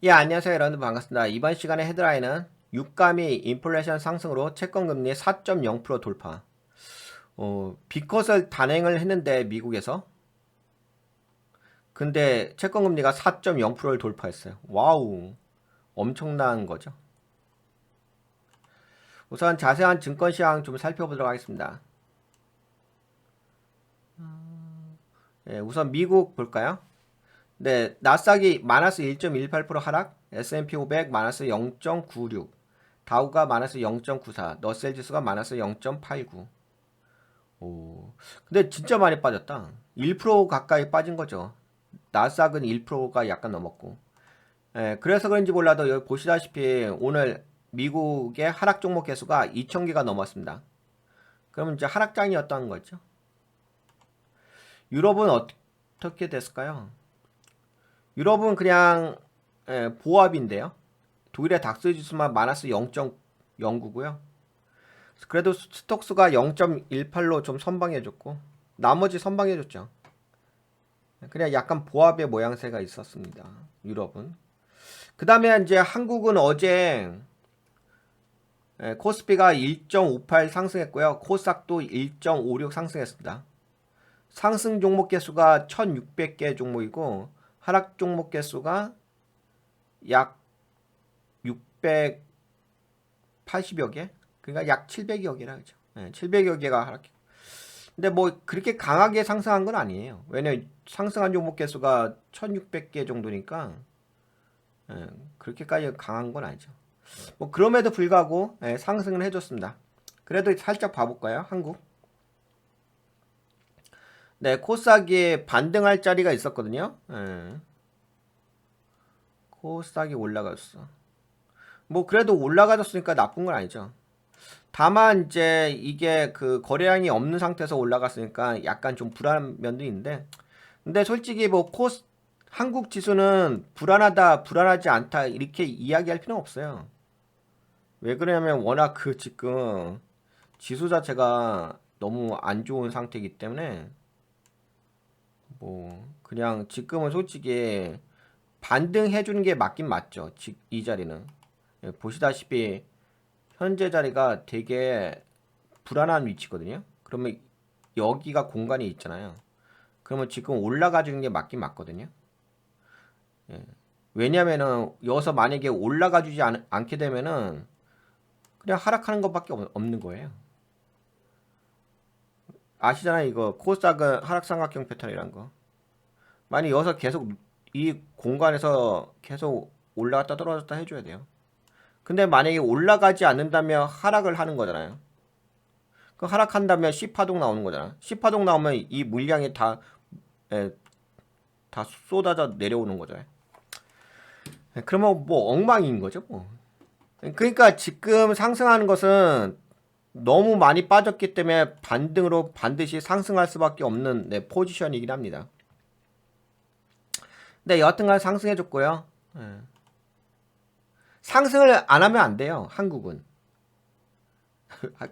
예, 안녕하세요. 여러분 반갑습니다. 이번 시간의 헤드라인은 유가미 인플레이션 상승으로 채권금리 4.0% 돌파. 비컷을 단행을 했는데 미국에서 근데 채권금리가 4.0%를 돌파했어요. 와우, 엄청난 거죠. 우선 자세한 증권시장 좀 살펴보도록 하겠습니다. 예, 우선 미국 볼까요? 네, 나스닥이 마이너스 1.18% 하락, S&P 500 마이너스 0.96, 다우가 마이너스 0.94, 러셀 지수가 마이너스 0.89. 오, 근데 진짜 많이 빠졌다. 1% 가까이 빠진 거죠. 나스닥은 1%가 약간 넘었고. 예, 그래서 그런지 몰라도 여기 보시다시피 오늘 미국의 하락 종목 개수가 2,000개가 넘었습니다. 그러면 이제 하락장이었던 거죠. 유럽은 어떻게 됐을까요? 유럽은 그냥 보합인데요. 독일의 닥스 지수만 마이너스 0.09고요. 그래도 스톡스가 0.18로 좀 선방해줬고 나머지 선방해줬죠. 그냥 약간 보합의 모양새가 있었습니다. 유럽은. 그 다음에 이제 한국은 어제 코스피가 1.58 상승했고요. 코스닥도 1.56 상승했습니다. 상승 종목 개수가 1600개 종목이고 하락 종목 개수가 약 680여 개? 그러니까 약 700여 개라 그죠. 700여 개가 하락했고. 근데 뭐 그렇게 강하게 상승한 건 아니에요. 왜냐면 상승한 종목 개수가 1600개 정도니까 그렇게까지 강한 건 아니죠. 뭐 그럼에도 불구하고 상승을 해줬습니다. 그래도 살짝 봐볼까요? 한국. 네, 코스닥이 반등할 자리가 있었거든요. 코스닥이 올라갔어. 뭐 그래도 올라가졌으니까 나쁜 건 아니죠. 다만 이제 이게 그 거래량이 없는 상태에서 올라갔으니까 약간 좀 불안한 면도 있는데, 근데 솔직히 뭐 한국 지수는 불안하다, 불안하지 않다 이렇게 이야기할 필요는 없어요. 왜 그러냐면 워낙 그 지금 지수 자체가 너무 안 좋은 상태이기 때문에 뭐 그냥 지금은 솔직히 반등해 주는 게 맞긴 맞죠. 이 자리는. 보시다시피 현재 자리가 되게 불안한 위치거든요. 그러면 여기가 공간이 있잖아요. 그러면 지금 올라가 주는 게 맞긴 맞거든요. 예. 왜냐면은 여기서 만약에 올라가 주지 않게 되면은 그냥 하락하는 것밖에 없는 거예요. 아시잖아요. 이거 코스닥은 하락삼각형 패턴이란 거. 만약 여기서 계속 이 공간에서 계속 올라갔다 떨어졌다 해줘야 돼요. 근데 만약에 올라가지 않는다면 하락을 하는 거잖아요. 그 하락한다면 C파동 나오는 거잖아. C파동 나오면 이 물량이 예, 다 쏟아져 내려오는 거잖아요. 그러면 뭐 엉망인 거죠, 뭐. 그러니까 지금 상승하는 것은 너무 많이 빠졌기 때문에 반등으로 반드시 상승할 수밖에 없는 포지션이긴 합니다. 근데 여하튼간 상승해줬고요. 예. 상승을 안 하면 안 돼요, 한국은.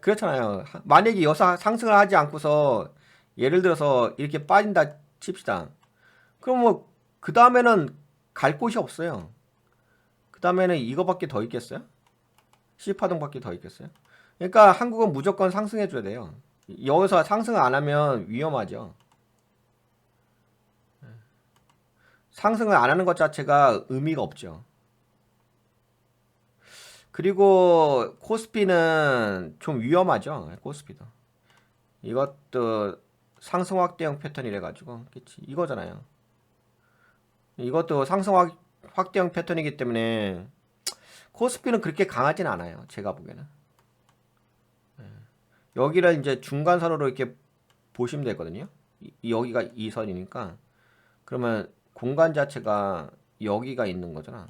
그렇잖아요. 만약에 여기서 상승을 하지 않고서 예를 들어서 이렇게 빠진다 칩시다. 그럼 뭐 그 다음에는 갈 곳이 없어요. 그 다음에는 이거밖에 더 있겠어요? C파동밖에 더 있겠어요? 그러니까 한국은 무조건 상승해줘야 돼요. 여기서 상승을 안 하면 위험하죠. 상승을 안 하는 것 자체가 의미가 없죠. 그리고 코스피는 좀 위험하죠. 코스피도. 이것도 상승 확대형 패턴이래 가지고 그치 이거잖아요. 이것도 상승 확대형 패턴이기 때문에 코스피는 그렇게 강하진 않아요. 제가 보기에는. 여기를 이제 중간선으로 이렇게 보시면 되거든요. 여기가 이 선이니까 그러면 공간 자체가 여기가 있는 거잖아.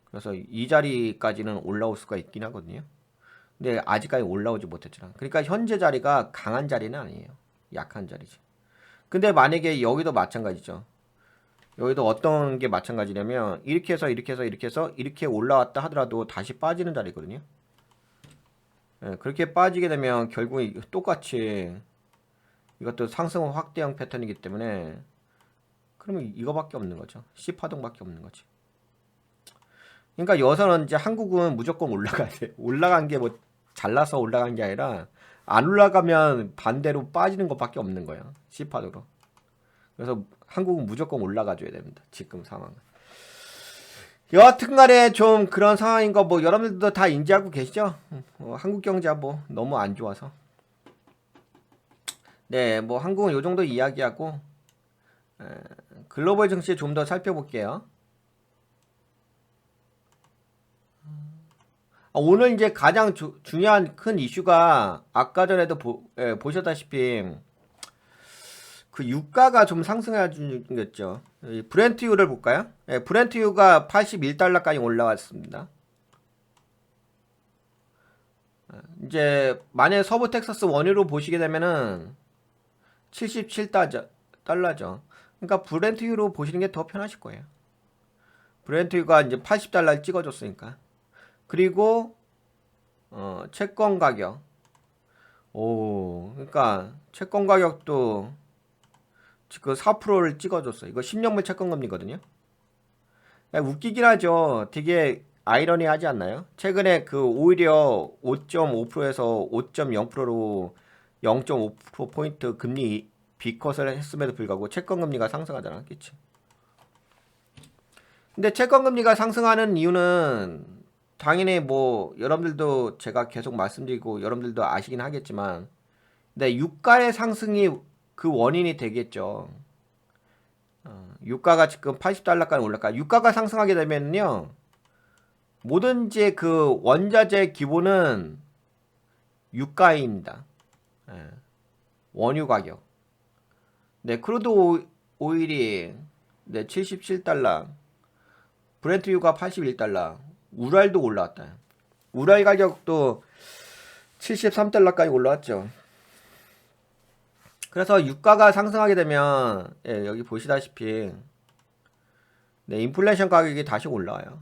그래서 이 자리까지는 올라올 수가 있긴 하거든요. 근데 아직까지 올라오지 못했잖아. 그러니까 현재 자리가 강한 자리는 아니에요. 약한 자리지. 근데 만약에 여기도 마찬가지죠. 여기도 어떤 게 마찬가지냐면 이렇게 해서 이렇게 해서 이렇게 해서 이렇게 올라왔다 하더라도 다시 빠지는 자리거든요. 예, 그렇게 빠지게 되면 결국 똑같이 이것도 상승 확대형 패턴이기 때문에 그러면 이거밖에 없는 거죠. C 파동밖에 없는 거지. 그러니까 여기서는 이제 한국은 무조건 올라가야 돼. 올라간 게 뭐 잘나서 올라간 게 아니라 안 올라가면 반대로 빠지는 것밖에 없는 거야. C파도로. 그래서 한국은 무조건 올라가줘야 됩니다. 지금 상황은. 여하튼간에 좀 그런 상황인 거 뭐 여러분들도 다 인지하고 계시죠? 한국 경제가 뭐 너무 안 좋아서. 네, 뭐 한국은 요 정도 이야기하고 글로벌 증시 좀 더 살펴볼게요. 오늘 이제 가장 중요한 큰 이슈가 아까 전에도 보셨다시피 그 유가가 좀 상승해 준겠죠. 브렌트유를 볼까요? 네, 브렌트유가 81달러까지 올라왔습니다. 이제 만약에 서부 텍사스 원유로 보시게 되면은 77달러죠. 그러니까 브렌트유로 보시는 게 더 편하실 거예요. 브렌트유가 이제 80달러를 찍어줬으니까. 그리고 채권 가격. 그러니까 채권 가격도 지금 4%를 찍어줬어요. 이거 10년물 채권 금리거든요. 웃기긴 하죠. 되게 아이러니하지 않나요? 최근에 그 오히려 5.5%에서 5.0%로 0.5%포인트 금리 비컷을 했음에도 불구하고 채권 금리가 상승하잖아. 그치? 근데 채권 금리가 상승하는 이유는 당연히 뭐 여러분들도 제가 계속 말씀드리고 여러분들도 아시긴 하겠지만 유가의 상승이 그 원인이 되겠죠. 유가가 지금 80달러까지 올라가. 유가가 상승하게 되면요. 뭐든지 그 원자재 기본은 유가입니다. 원유 가격. 네, 크루드 오일이 77달러. 브렌트유가 81달러. 우랄도 올라왔다. 우랄 가격도 73달러까지 올라왔죠. 그래서 유가가 상승하게 되면 여기 보시다시피 인플레이션 가격이 다시 올라와요.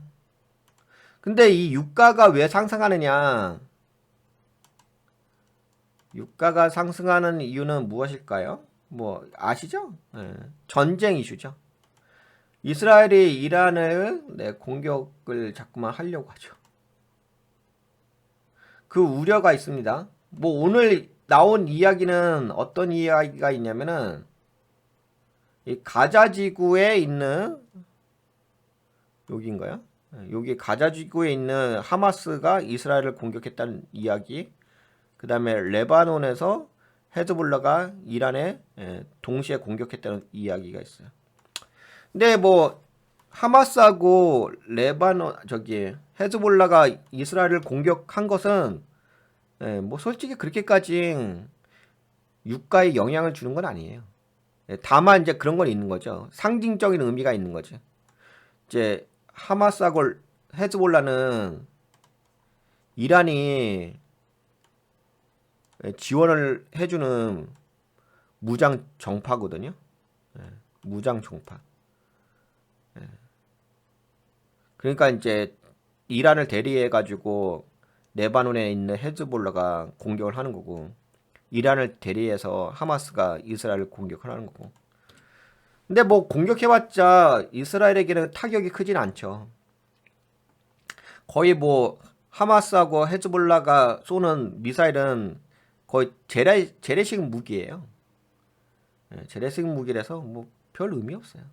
근데 이 유가가 왜 상승하느냐? 유가가 상승하는 이유는 무엇일까요? 뭐 아시죠? 전쟁 이슈죠. 이스라엘이 이란을 공격을 자꾸만 하려고 하죠. 그 우려가 있습니다. 뭐 오늘 나온 이야기는 어떤 이야기가 있냐면은 이 가자 지구에 있는 여기인가요? 여기 가자 지구에 있는 하마스가 이스라엘을 공격했다는 이야기. 그 다음에 레바논에서 헤즈볼라가 이란에 동시에 공격했다는 이야기가 있어요. 근데 뭐 하마스하고 레바논 헤즈볼라가 이스라엘을 공격한 것은 뭐 솔직히 그렇게까지 유가에 영향을 주는 건 아니에요. 다만 이제 그런 건 있는 거죠. 상징적인 의미가 있는 거죠. 이제 하마스하고 헤즈볼라는 이란이 지원을 해주는 무장 정파거든요. 무장 정파. 그러니까 이제 이란을 대리해 가지고 레바논에 있는 헤즈볼라가 공격을 하는 거고 이란을 대리해서 하마스가 이스라엘을 공격을 하는 거고. 근데 뭐 공격해봤자 이스라엘에게는 타격이 크진 않죠. 거의 뭐 하마스하고 헤즈볼라가 쏘는 미사일은 거의 재래식 무기예요. 재래식 무기라서 뭐 별 의미 없어요.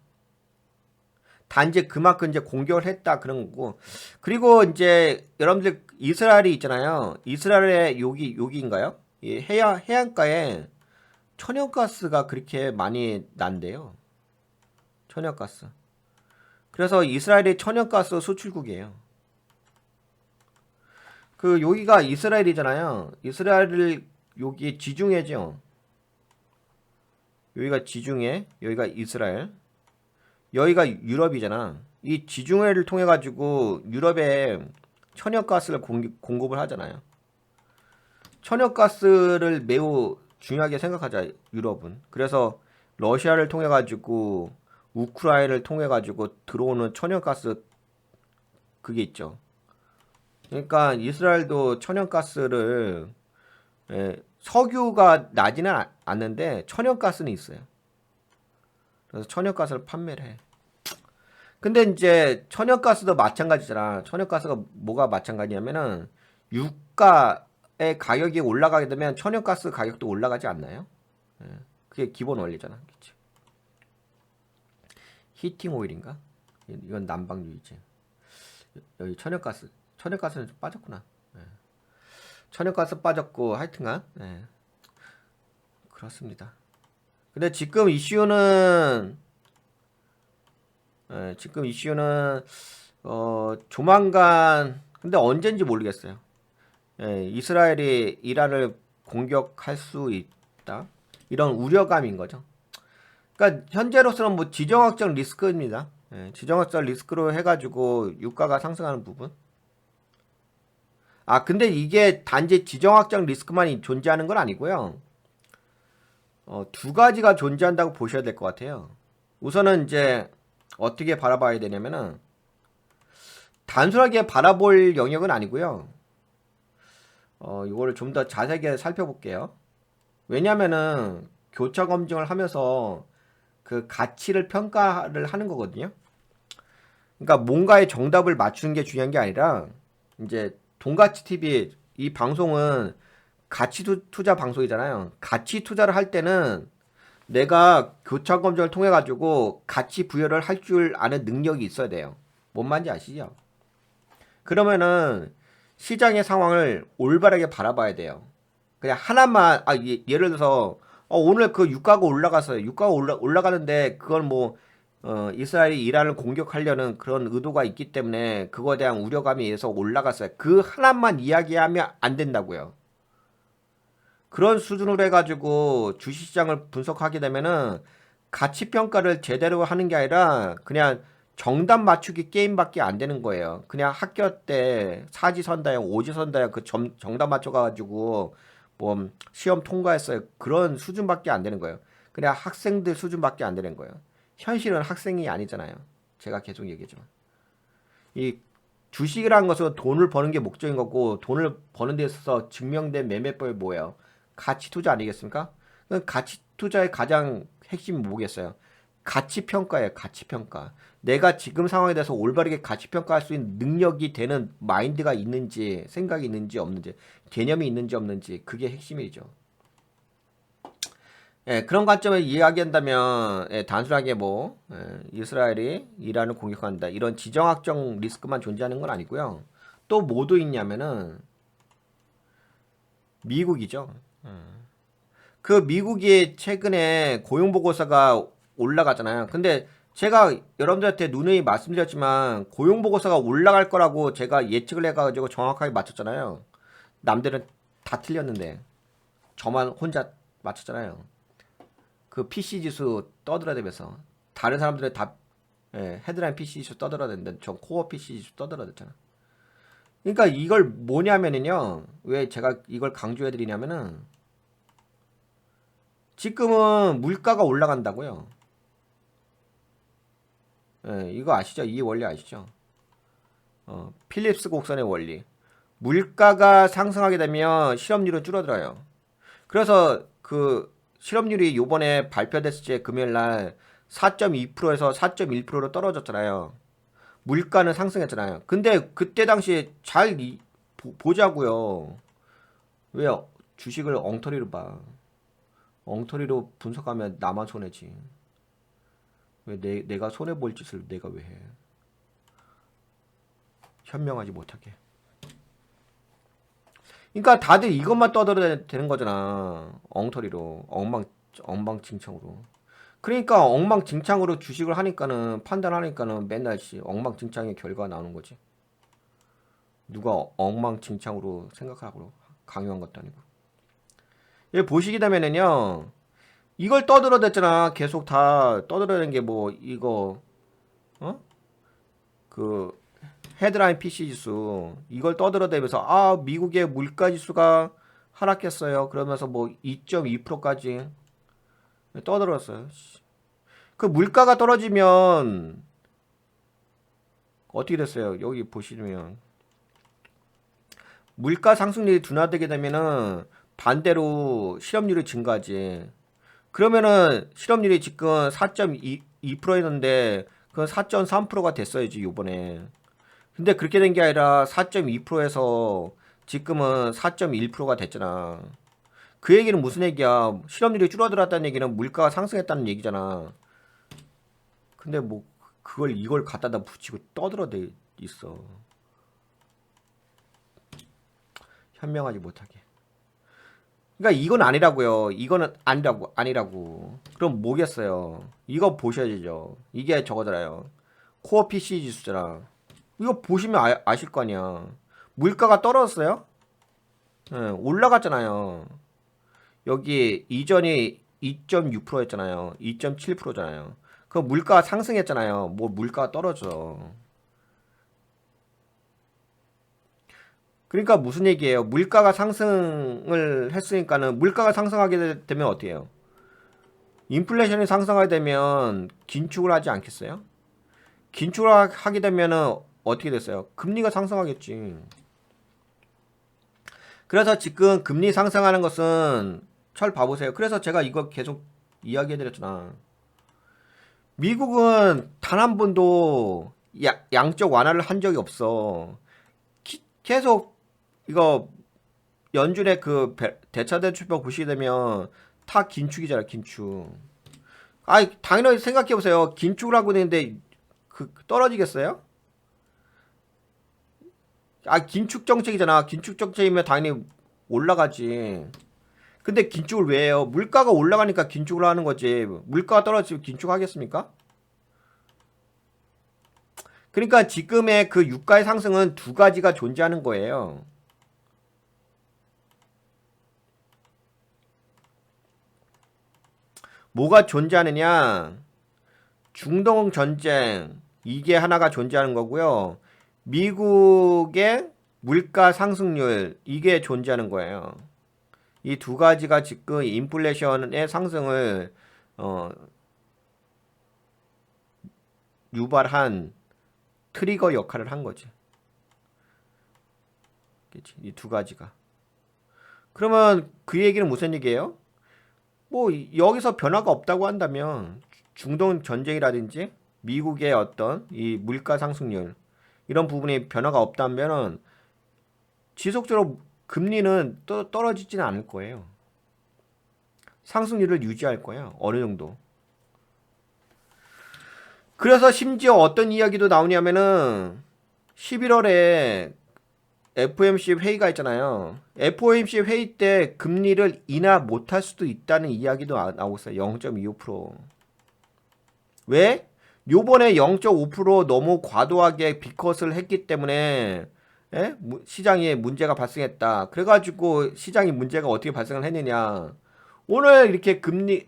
단지 그만큼 이제 공격을 했다 그런 거고. 그리고 이제 여러분들 이스라엘이 있잖아요. 이스라엘의 여기인가요? 이 해안가에 천연가스가 그렇게 많이 난대요. 천연가스. 그래서 이스라엘이 천연가스 수출국이에요. 그 여기가 이스라엘이잖아요. 이스라엘을 여기 지중해죠. 여기가 지중해, 여기가 이스라엘. 여기가 유럽이잖아. 이 지중해를 통해 가지고 유럽에 천연가스를 공급을 하잖아요. 천연가스를 매우 중요하게 생각하자 유럽은. 그래서 러시아를 통해 가지고 우크라이나를 통해 가지고 들어오는 천연가스 그게 있죠. 그러니까 이스라엘도 천연가스를 석유가 나지는 않는데 천연가스는 있어요. 그래서 천연가스를 판매를 해. 근데 이제 천연가스도 마찬가지잖아. 천연가스가 뭐가 마찬가지냐면은 유가의 가격이 올라가게 되면 천연가스 가격도 올라가지 않나요? 예, 그게 기본 원리잖아. 그치? 히팅 오일인가? 이건 난방유이지. 여기 천연가스는 좀 빠졌구나. 예. 천연가스 빠졌고 하여튼간 그렇습니다. 근데 지금 이슈는 조만간 근데 언젠지 모르겠어요. 이스라엘이 이란을 공격할 수 있다. 이런 우려감인 거죠. 그러니까 현재로서는 뭐 지정학적 리스크입니다. 지정학적 리스크로 해가지고 유가가 상승하는 부분. 아 근데 이게 단지 지정학적 리스크만이 존재하는 건 아니고요. 두 가지가 존재한다고 보셔야 될 것 같아요. 우선은 이제 어떻게 바라봐야 되냐면은 단순하게 바라볼 영역은 아니고요. 이거를 좀 더 자세하게 살펴볼게요. 왜냐면은 교차 검증을 하면서 그 가치를 평가를 하는 거거든요. 그러니까 뭔가의 정답을 맞추는 게 중요한 게 아니라 이제 돈가치 TV 이 방송은 가치 투자 방송이잖아요. 가치 투자를 할 때는 내가 교차 검증을 통해 가지고 가치 부여를 할 줄 아는 능력이 있어야 돼요. 뭔 말인지 아시죠? 그러면은 시장의 상황을 올바르게 바라봐야 돼요. 그냥 하나만 예를 들어서 오늘 그 유가가 올라갔어요. 유가가 올라가는데 그걸 뭐 이스라엘이 이란을 공격하려는 그런 의도가 있기 때문에 그거에 대한 우려감이 있어서 올라갔어요. 그 하나만 이야기하면 안 된다고요. 그런 수준으로 해가지고 주식시장을 분석하게 되면은 가치평가를 제대로 하는 게 아니라 그냥 정답 맞추기 게임밖에 안 되는 거예요. 그냥 학교 때 사지선다형, 오지선다형 그 정답 맞춰가지고 뭐 시험 통과했어요. 그런 수준밖에 안 되는 거예요. 그냥 학생들 수준밖에 안 되는 거예요. 현실은 학생이 아니잖아요. 제가 계속 얘기했지만. 이 주식이라는 것은 돈을 버는 게 목적인 거고 돈을 버는 데 있어서 증명된 매매법이 뭐예요? 가치 투자 아니겠습니까? 그 가치 투자의 가장 핵심이 뭐겠어요? 가치 평가예요. 가치 평가. 내가 지금 상황에 대해서 올바르게 가치 평가할 수 있는 능력이 되는 마인드가 있는지, 생각이 있는지 없는지, 개념이 있는지 없는지 그게 핵심이죠. 그런 관점을 이야기한다면 단순하게 뭐 이스라엘이 이란을 공격한다 이런 지정학적 리스크만 존재하는 건 아니고요. 또 뭐도 있냐면은 미국이죠. 그 미국이 최근에 고용보고서가 올라가잖아요. 근데 제가 여러분들한테 누누이 말씀드렸지만 고용보고서가 올라갈 거라고 제가 예측을 해가지고 정확하게 맞췄잖아요. 남들은 다 틀렸는데 저만 혼자 맞췄잖아요. 그 PC 지수 떠들어대면서 다른 사람들은 다 헤드라인 PC 지수 떠들어대는데 저 코어 PC 지수 떠들어댔잖아. 그러니까 이걸 뭐냐면은요. 왜 제가 이걸 강조해드리냐면은 지금은 물가가 올라간다고요. 이거 아시죠? 이 원리 아시죠? 필립스 곡선의 원리. 물가가 상승하게 되면 실업률은 줄어들어요. 그래서 그 실업률이 요번에 발표됐을 때 금요일날 4.2%에서 4.1%로 떨어졌잖아요. 물가는 상승했잖아요. 근데 그때 당시에 잘 보자고요. 왜 주식을 엉터리로 봐. 엉터리로 분석하면 나만 손해지. 왜 내가 손해볼 짓을 내가 왜 해. 현명하지 못하게. 그러니까 다들 이것만 떠들어야 되는 거잖아. 엉터리로. 엉망진창으로. 그러니까 엉망진창으로 주식을 하니까는 판단하니까는 맨날 엉망진창의 결과가 나오는 거지. 누가 엉망진창으로 생각하라고 강요한 것도 아니고. 여기 보시게 되면은요. 이걸 떠들어댔잖아. 계속 다 떠들어댄 게 뭐 이거 그 헤드라인 PC 지수 이걸 떠들어대면서 미국의 물가 지수가 하락했어요. 그러면서 뭐 2.2%까지 떠들었어요. 그 물가가 떨어지면 어떻게 됐어요? 여기 보시면 물가 상승률이 둔화되게 되면은 반대로 실업률이 증가하지. 그러면은 실업률이 지금 4.2%였는데 그건 4.3%가 됐어야지 요번에. 근데 그렇게 된 게 아니라 4.2%에서 지금은 4.1%가 됐잖아. 그 얘기는 무슨 얘기야? 실업률이 줄어들었다는 얘기는 물가가 상승했다는 얘기잖아. 근데 뭐 그걸 이걸 갖다다 붙이고 떠들어대 있어. 현명하지 못하게. 그러니까 이건 아니라고요. 이거는 아니라고. 그럼 뭐겠어요? 이거 보셔야죠. 이게 저거잖아요. 코어 PC 지수잖아. 이거 보시면 아실 거 아니야. 물가가 떨어졌어요? 네, 올라갔잖아요. 여기 이전이 2.6%였잖아요. 2.7%잖아요. 그 물가가 상승했잖아요. 뭐 물가가 떨어져. 그러니까 무슨 얘기예요? 물가가 상승을 했으니까는 물가가 상승하게 되면 어떻게 해요? 인플레이션이 상승하게 되면 긴축을 하지 않겠어요? 긴축을 하게 되면은 어떻게 됐어요? 금리가 상승하겠지. 그래서 지금 금리 상승하는 것은 잘 봐보세요. 그래서 제가 이거 계속 이야기해드렸잖아. 미국은 단 한 번도 양적 완화를 한 적이 없어. 계속 이거 연준의 그 대차대출표 보시게 되면 다 긴축이잖아, 긴축. 아이, 당연히 생각해보세요. 긴축을 하고 있는데 그 떨어지겠어요? 아, 긴축 정책이잖아. 긴축 정책이면 당연히 올라가지. 근데 긴축을 왜 해요? 물가가 올라가니까 긴축을 하는 거지. 물가가 떨어지면 긴축하겠습니까? 그러니까 지금의 그 유가의 상승은 두 가지가 존재하는 거예요. 뭐가 존재하느냐? 중동 전쟁 이게 하나가 존재하는 거고요. 미국의 물가 상승률 이게 존재하는 거예요. 이 두 가지가 지금 인플레이션의 상승을 유발한 트리거 역할을 한 거지. 이 두 가지가. 그러면 그 얘기는 무슨 얘기예요? 뭐 여기서 변화가 없다고 한다면 중동 전쟁이라든지 미국의 어떤 이 물가 상승률 이런 부분이 변화가 없다면은 지속적으로 금리는 떨어지지는 않을 거예요. 상승률을 유지할 거야. 어느 정도. 그래서 심지어 어떤 이야기도 나오냐면은 11월에 FOMC 회의가 있잖아요. FOMC 회의 때 금리를 인하 못할 수도 있다는 이야기도 나오고 있어요. 0.25%. 왜? 요번에 0.5% 너무 과도하게 빅컷을 했기 때문에 시장에 문제가 발생했다. 그래가지고 시장이 문제가 어떻게 발생을 했느냐. 오늘 이렇게 금리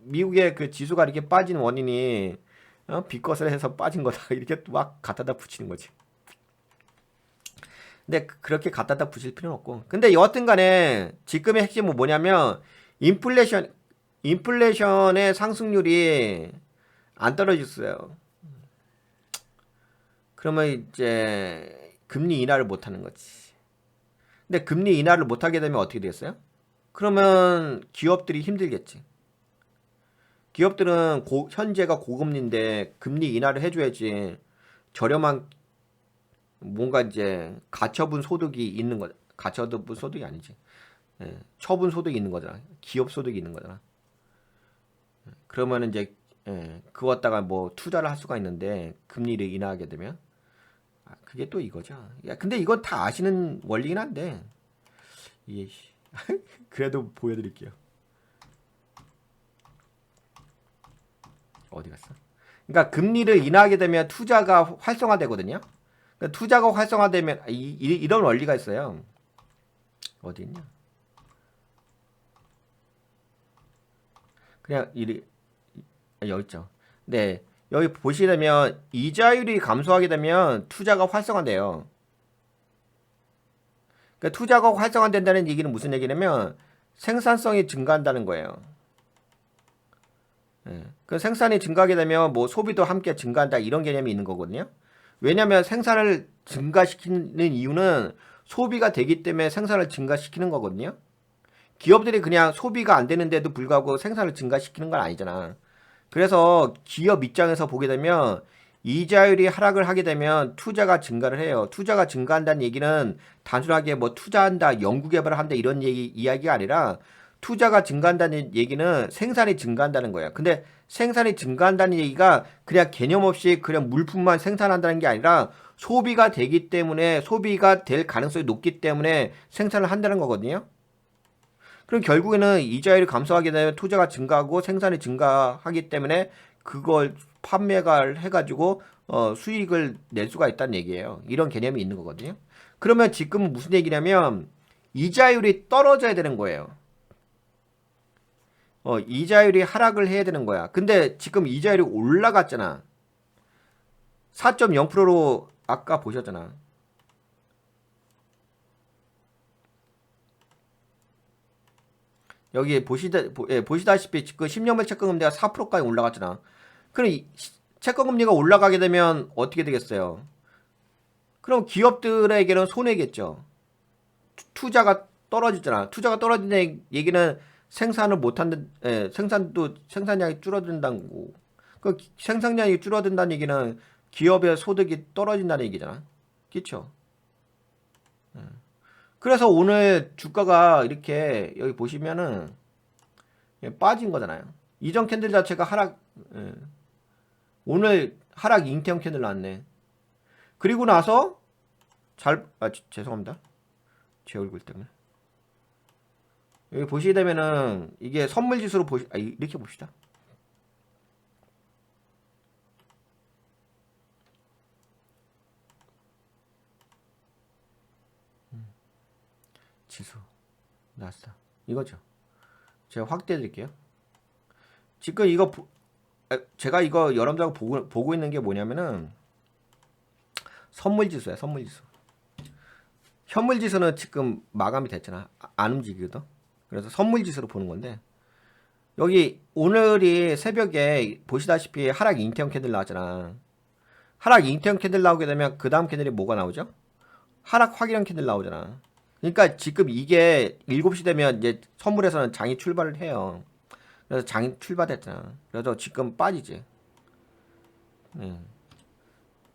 미국의 그 지수가 이렇게 빠진 원인이 빅컷을 해서 빠진 거다. 이렇게 막 갖다다 붙이는 거지. 근데 그렇게 갖다다 붙일 필요는 없고. 근데 여하튼 간에 지금의 핵심은 뭐냐면 인플레이션의 상승률이 안 떨어졌어요. 그러면 이제 금리 인하를 못 하는 거지. 근데 금리 인하를 못 하게 되면 어떻게 되겠어요? 그러면 기업들이 힘들겠지. 기업들은 현재가 고금리인데 금리 인하를 해줘야지 저렴한 뭔가 이제 가처분 소득이 있는 거다. 가처분 소득이 아니지. 처분 소득이 있는 거잖아. 기업 소득이 있는 거잖아. 그러면 이제 그거 갖다가 뭐 투자를 할 수가 있는데 금리를 인하하게 되면 그게 또 이거죠. 야, 근데 이건 다 아시는 원리긴 한데 예, 그래도 보여드릴게요. 어디 갔어? 그러니까 금리를 인하하게 되면 투자가 활성화되거든요. 그러니까 투자가 활성화되면 이런 원리가 있어요. 어디 있냐? 그냥 여기 있죠. 네, 여기 보시게 되면 이자율이 감소하게 되면 투자가 활성화돼요. 그러니까 투자가 활성화된다는 얘기는 무슨 얘기냐면 생산성이 증가한다는 거예요. 그 생산이 증가하게 되면 뭐 소비도 함께 증가한다 이런 개념이 있는 거거든요. 왜냐하면 생산을 증가시키는 이유는 소비가 되기 때문에 생산을 증가시키는 거거든요. 기업들이 그냥 소비가 안 되는데도 불구하고 생산을 증가시키는 건 아니잖아. 그래서 기업 입장에서 보게 되면 이자율이 하락을 하게 되면 투자가 증가를 해요. 투자가 증가한다는 얘기는 단순하게 뭐 투자한다, 연구개발을 한다 이런 이야기가 아니라 투자가 증가한다는 얘기는 생산이 증가한다는 거예요. 근데 생산이 증가한다는 얘기가 그냥 개념 없이 그냥 물품만 생산한다는 게 아니라 소비가 되기 때문에 소비가 될 가능성이 높기 때문에 생산을 한다는 거거든요. 그럼 결국에는 이자율이 감소하게 되면 투자가 증가하고 생산이 증가하기 때문에 그걸 판매가 해가지고 수익을 낼 수가 있다는 얘기예요. 이런 개념이 있는 거거든요. 그러면 지금은 무슨 얘기냐면 이자율이 떨어져야 되는 거예요. 이자율이 하락을 해야 되는 거야. 근데 지금 이자율이 올라갔잖아. 4.0%로 아까 보셨잖아. 여기 보시다시피 그 10년물 채권금리가 4%까지 올라갔잖아. 그럼 채권금리가 올라가게 되면 어떻게 되겠어요? 그럼 기업들에게는 손해겠죠. 투자가 떨어지잖아. 투자가 떨어진다는 얘기는 생산을 못한다, 생산량이 줄어든다는 거고. 그 생산량이 줄어든다는 얘기는 기업의 소득이 떨어진다는 얘기잖아. 그쵸? 그래서 오늘 주가가 이렇게 여기 보시면은 빠진 거잖아요. 이전 캔들 자체가 하락, 오늘 하락 잉태형 캔들 나왔네. 그리고 나서 죄송합니다. 제 얼굴 때문에. 여기 보시게 되면은 이게 선물 지수로 이렇게 봅시다. 지수 나스닥 이거죠. 제가 확대해 드릴게요. 지금 이거 제가 이거 여러분들하고 보고 있는 게 뭐냐면은 선물 지수야. 선물 지수. 현물 지수는 지금 마감이 됐잖아. 안 움직이거든. 그래서 선물 지수로 보는 건데 여기 오늘이 새벽에 보시다시피 하락 잉태형 캔들 나왔잖아. 하락 잉태형 캔들 나오게 되면 그 다음 캔들이 뭐가 나오죠? 하락 확인형 캔들 나오잖아. 그러니까 지금 이게 7시 되면 이제 선물에서는 장이 출발을 해요. 그래서 장이 출발했잖아. 그래서 지금 빠지지.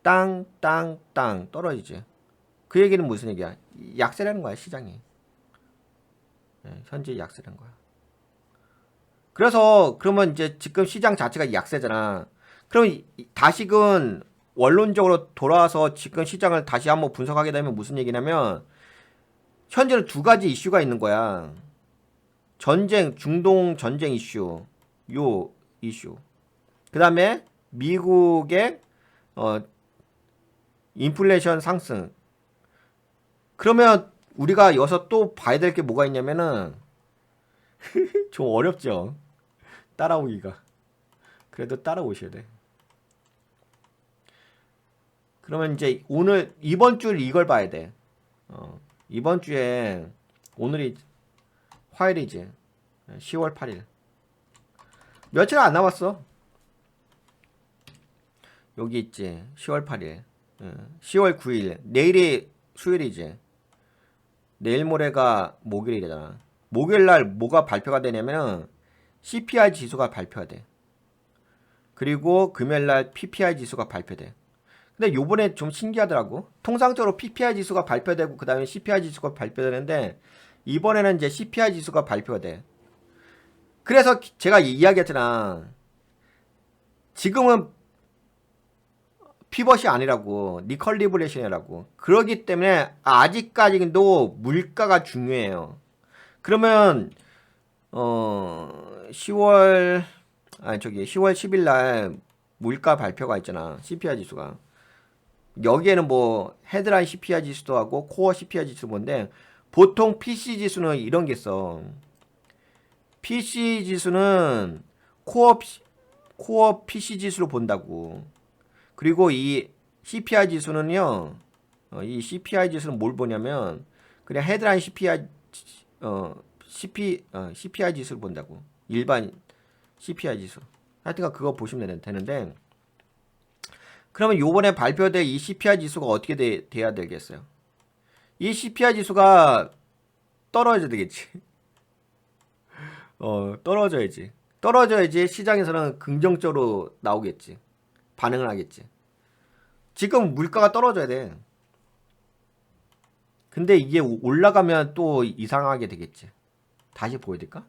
땅 떨어지지. 그 얘기는 무슨 얘기야? 약세라는 거야, 시장이. 현재 약세라는 거야. 그래서 그러면 이제 지금 시장 자체가 약세잖아. 그럼 다시금 원론적으로 돌아와서 지금 시장을 다시 한번 분석하게 되면 무슨 얘기냐면 현재는 두 가지 이슈가 있는 거야. 전쟁, 중동 전쟁 이슈, 요 이슈. 그 다음에 미국의 인플레이션 상승. 그러면 우리가 여기서 또 봐야 될 게 뭐가 있냐면은 좀 어렵죠. 따라오기가. 그래도 따라오셔야 돼. 그러면 이제 오늘 이번 주 이걸 봐야 돼. 이번 주에 오늘이 화요일이지. 10월 8일. 며칠 안 남았어. 여기 있지. 10월 8일. 10월 9일. 내일이 수요일이지. 내일 모레가 목요일이잖아. 목요일날 뭐가 발표가 되냐면은 CPI 지수가 발표가 돼. 그리고 금요일날 PPI 지수가 발표돼. 근데 요번에 좀 신기하더라고. 통상적으로 PPI 지수가 발표되고 그 다음에 CPI 지수가 발표되는데 이번에는 이제 CPI 지수가 발표가 돼. 그래서 제가 이야기했잖아. 지금은 피벗이 아니라고. 리컬리브레이션이라고. 그러기 때문에 아직까지도 물가가 중요해요. 그러면 10월 10일 날 물가 발표가 있잖아. CPI 지수가. 여기에는 뭐 헤드라인 CPI 지수도 하고 코어 CPI 지수 뭔데 보통 PC 지수는 이런 게 있어. PC 지수는 코어 PC 지수로 본다고. 그리고 이 CPI 지수는요. 이 CPI 지수는 뭘 보냐면 그냥 헤드라인 CPI CPI 지수를 본다고. 일반 CPI 지수. 하여튼간 그거 보시면 되는데 그러면 요번에 발표될 이 CPI 지수가 어떻게 돼야 되겠어요? 이 CPI 지수가 떨어져야 되겠지. 떨어져야지. 떨어져야지 시장에서는 긍정적으로 나오겠지. 반응을 하겠지. 지금 물가가 떨어져야 돼. 근데 이게 올라가면 또 이상하게 되겠지. 다시 보여드릴까?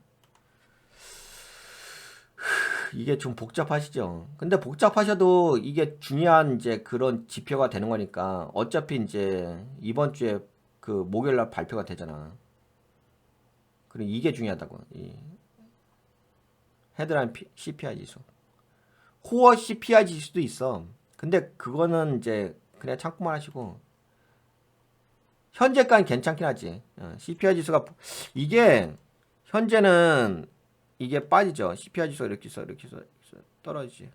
이게 좀 복잡하시죠? 근데 복잡하셔도 이게 중요한 이제 그런 지표가 되는 거니까 어차피 이제 이번 주에 그 목요일 날 발표가 되잖아. 그리고 이게 중요하다고. 이 헤드라인 CPI 지수. 코어 CPI 지수도 있어. 근데 그거는 이제 그냥 참고만 하시고 현재까지 괜찮긴 하지. CPI 지수가 이게 현재는 이게 빠지죠. CPI 지수가 이렇게 있어 떨어지지.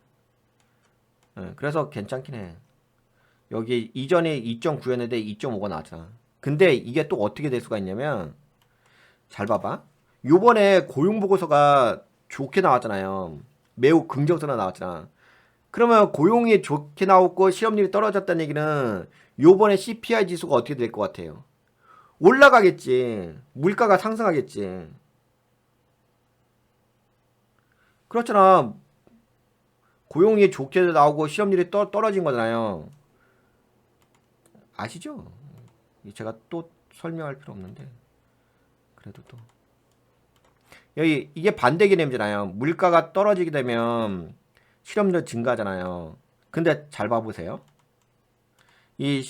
그래서 괜찮긴 해. 여기 이전에 2.9였는데 2.5가 나왔잖아. 근데 이게 또 어떻게 될 수가 있냐면 잘 봐봐. 요번에 고용보고서가 좋게 나왔잖아요. 매우 긍정적으로 나왔잖아. 그러면 고용이 좋게 나왔고 실업률이 떨어졌다는 얘기는 요번에 CPI 지수가 어떻게 될 것 같아요? 올라가겠지. 물가가 상승하겠지. 그렇잖아. 고용이 좋게 나오고 실업률이 떨어진 거잖아요. 아시죠? 제가 또 설명할 필요 없는데 그래도 또 여기 이게 반대 개념이잖아요. 물가가 떨어지게 되면 실업률 증가하잖아요. 근데 잘 봐보세요. 이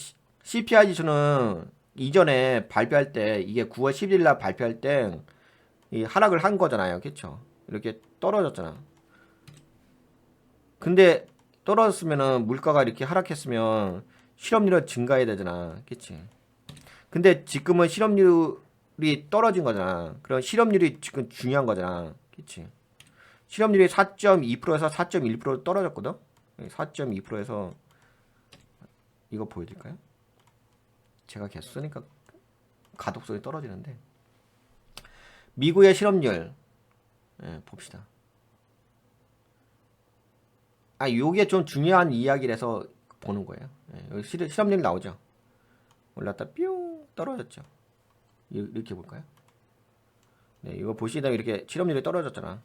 CPI 지수는 이전에 발표할 때 이게 9월 10일 날 발표할 때 이 하락을 한 거잖아요. 그쵸? 이렇게 떨어졌잖아. 근데 떨어졌으면은 물가가 이렇게 하락했으면 실업률은 증가해야 되잖아. 그치? 근데 지금은 실업률이 떨어진 거잖아. 그럼 실업률이 지금 중요한 거잖아. 그치? 실업률이 4.2%에서 4.1% 떨어졌거든? 4.2%에서 이거 보여드릴까요? 제가 계속 쓰니까 가독성이 떨어지는데 미국의 실업률 봅시다. 요게 좀 중요한 이야기라서 보는 거예요. 여기 실업률 나오죠. 올랐다 뿅 떨어졌죠. 이렇게 볼까요? 네, 이거 보시다 이렇게 실업률이 떨어졌잖아.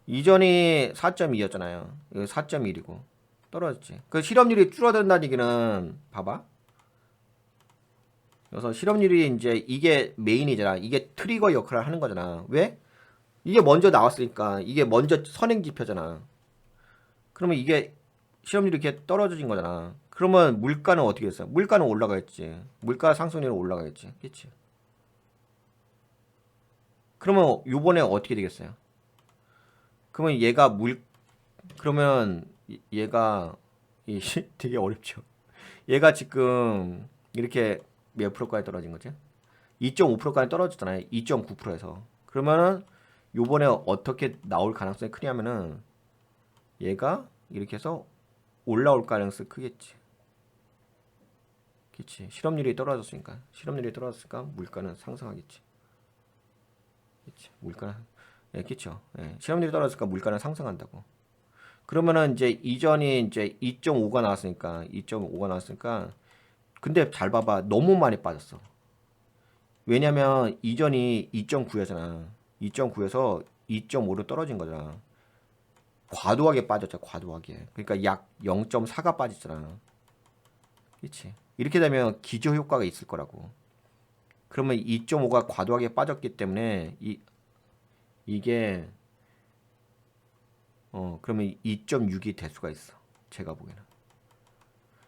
이전이 4.2였잖아요. 이거 4.1이고 떨어졌지. 그 실업률이 줄어든다는 얘기는 봐봐. 그래서 실업률이 이제 이게 메인이잖아. 이게 트리거 역할을 하는 거잖아. 왜? 이게 먼저 나왔으니까 이게 먼저 선행 지표잖아. 그러면 이게 실업률이 이렇게 떨어진 거잖아. 그러면 물가는 어떻게 됐어? 물가는 올라가겠지. 물가 상승률은 올라가겠지. 그치? 그러면 요번에 어떻게 되겠어요? 그러면 그러면 얘가 되게 어렵죠. 얘가 지금 이렇게 몇 프로까지 떨어진 거지? 2.5%까지 떨어졌잖아요. 2.9%에서. 그러면은 요번에 어떻게 나올 가능성이 크냐면은 얘가 이렇게 해서 올라올 가능성이 크겠지. 그치. 실업률이 떨어졌으니까. 실업률이 떨어졌으니까 물가는 상승하겠지. 그치. 물가는, 그쵸. 실업률이 떨어졌으니까 물가는 상승한다고. 그러면은 이제 이전이 이제 2.5가 나왔으니까, 2.5가 나왔으니까, 근데 잘 봐봐. 너무 많이 빠졌어. 왜냐면 이전이 2.9였잖아. 2.9에서 2.5로 떨어진 거잖아. 과도하게 빠졌죠. 과도하게. 그러니까 약 0.4가 빠졌잖아. 그렇지. 이렇게 되면 기저 효과가 있을 거라고. 그러면 2.5가 과도하게 빠졌기 때문에 이게 그러면 2.6이 될 수가 있어. 제가 보기에는.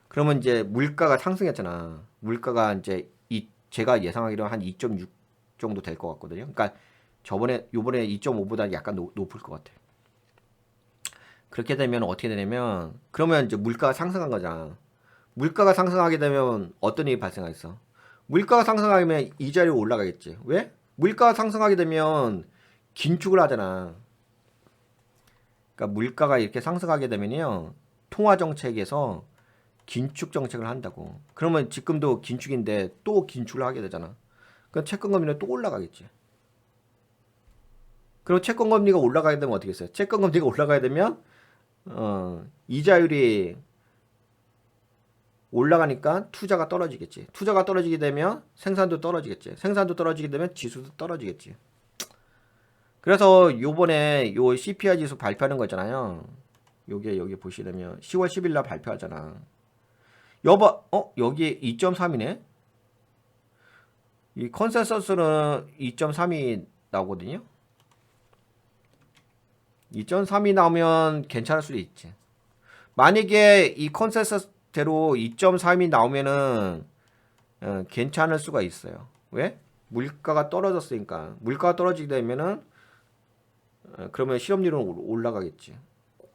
그러면 이제 물가가 상승했잖아. 물가가 이제 제가 예상하기로는 한 2.6 정도 될 것 같거든요. 그러니까 요번에 2.5보다 약간 높을 것 같아. 그렇게 되면 어떻게 되냐면 그러면 이제 물가가 상승한 거잖아. 물가가 상승하게 되면 어떤 일이 발생하겠어? 물가가 상승하면 이자율이 올라가겠지. 왜? 물가가 상승하게 되면 긴축을 하잖아. 그러니까 물가가 이렇게 상승하게 되면요. 통화 정책에서 긴축 정책을 한다고. 그러면 지금도 긴축인데 또 긴축을 하게 되잖아. 그럼 채권금리는 또 올라가겠지. 그리고 채권금리가 올라가게 되면 어떻게 했어요? 채권금리가 올라가게 되면 이자율이 올라가니까 투자가 떨어지겠지. 투자가 떨어지게 되면 생산도 떨어지겠지. 생산도 떨어지게 되면 지수도 떨어지겠지. 그래서 요번에 요 CPI 지수 발표하는 거 있잖아요. 요게 여기 보시려면 10월 10일 날 발표하잖아. 여봐, 여기 2.3이네. 이 컨센서스는 2.3이 나오거든요. 2.3이 나오면 괜찮을 수도 있지. 만약에 이 컨센서스대로 2.3이 나오면은 괜찮을 수가 있어요. 왜? 물가가 떨어졌으니까. 물가가 떨어지게 되면은 그러면 실업률은 올라가겠지.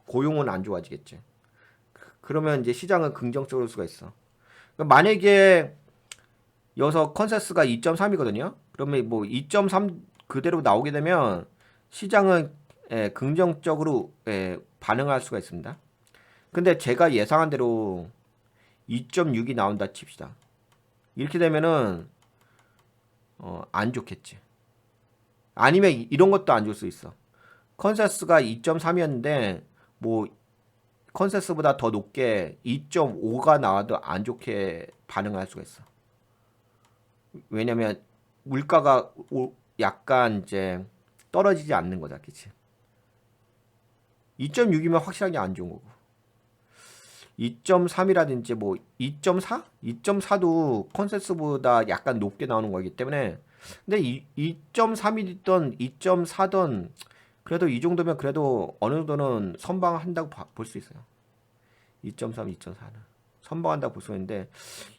고용은 안 좋아지겠지. 그러면 이제 시장은 긍정적으로 올 수가 있어. 그러니까 만약에 여기서 컨센서스가 2.3이거든요. 그러면 뭐 2.3 그대로 나오게 되면 시장은 긍정적으로 반응할 수가 있습니다. 근데 제가 예상한 대로 2.6이 나온다 칩시다. 이렇게 되면은 안 좋겠지. 아니면 이런 것도 안 좋을 수 있어. 컨센서스가 2.3이었는데 뭐 컨센서스보다 더 높게 2.5가 나와도 안 좋게 반응할 수가 있어. 왜냐면 물가가 약간 이제 떨어지지 않는 거다, 그치? 2.6이면 확실하게 안 좋은 거고 2.3이라든지 뭐 2.4? 2.4도 컨센서스보다 약간 높게 나오는 거기 때문에 근데 2.3이든 2.4든 그래도 이 정도면 그래도 어느 정도는 선방한다고 볼 수 있어요. 2.3, 2.4는 선방한다고 볼 수 있는데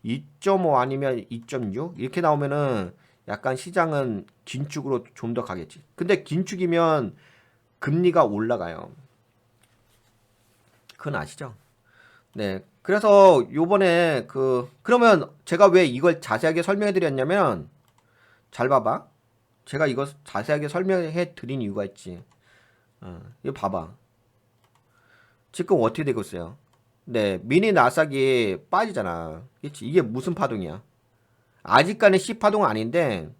2.5 아니면 2.6 이렇게 나오면은 약간 시장은 긴축으로 좀 더 가겠지. 근데 긴축이면 금리가 올라가요. 그건 아시죠? 네. 그래서 요번에 그러면 제가 왜 이걸 자세하게 설명해 드렸냐면 잘 봐봐. 제가 이거 자세하게 설명해 드린 이유가 있지. 이거 봐봐. 지금 어떻게 되고 있어요? 네, 미니 나삭이 빠지잖아. 그치? 이게 무슨 파동이야? 아직까지 C 파동은 아닌데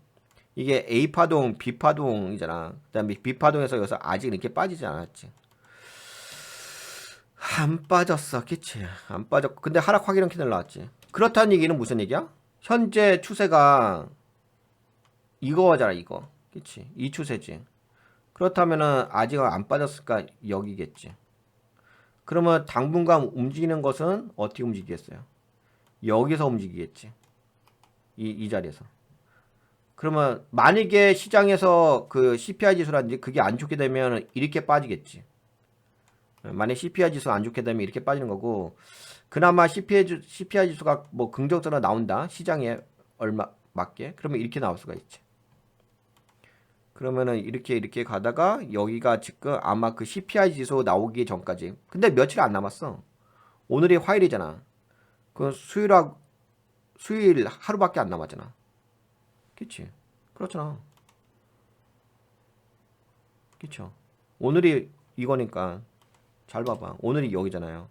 이게 A 파동, B 파동이잖아. 그다음에 B 파동에서 여기서 아직 이렇게 빠지지 않았지. 안 빠졌어, 그치? 안 빠졌고 근데 하락 확인은 캔들 나왔지. 그렇다는 얘기는 무슨 얘기야? 현재 추세가 이거잖아, 이거. 그치? 이 추세지. 그렇다면은 아직 안 빠졌을까 여기겠지. 그러면 당분간 움직이는 것은 어떻게 움직이겠어요? 여기서 움직이겠지. 이 자리에서. 그러면 만약에 시장에서 그 CPI 지수라든지 그게 안 좋게 되면 이렇게 빠지겠지. 만약 CPI 지수가 안 좋게 되면 이렇게 빠지는 거고 그나마 CPI 지수가 뭐 긍정적으로 나온다. 시장에 얼마 맞게. 그러면 이렇게 나올 수가 있지. 그러면은 이렇게 가다가 여기가 지금 아마 그 CPI 지수 나오기 전까지. 근데 며칠 안 남았어. 오늘이 화요일이잖아. 그 수요일 하루밖에 안 남았잖아. 그치? 그렇잖아. 그쵸? 오늘이 이거니까 잘 봐봐. 오늘이 여기잖아요.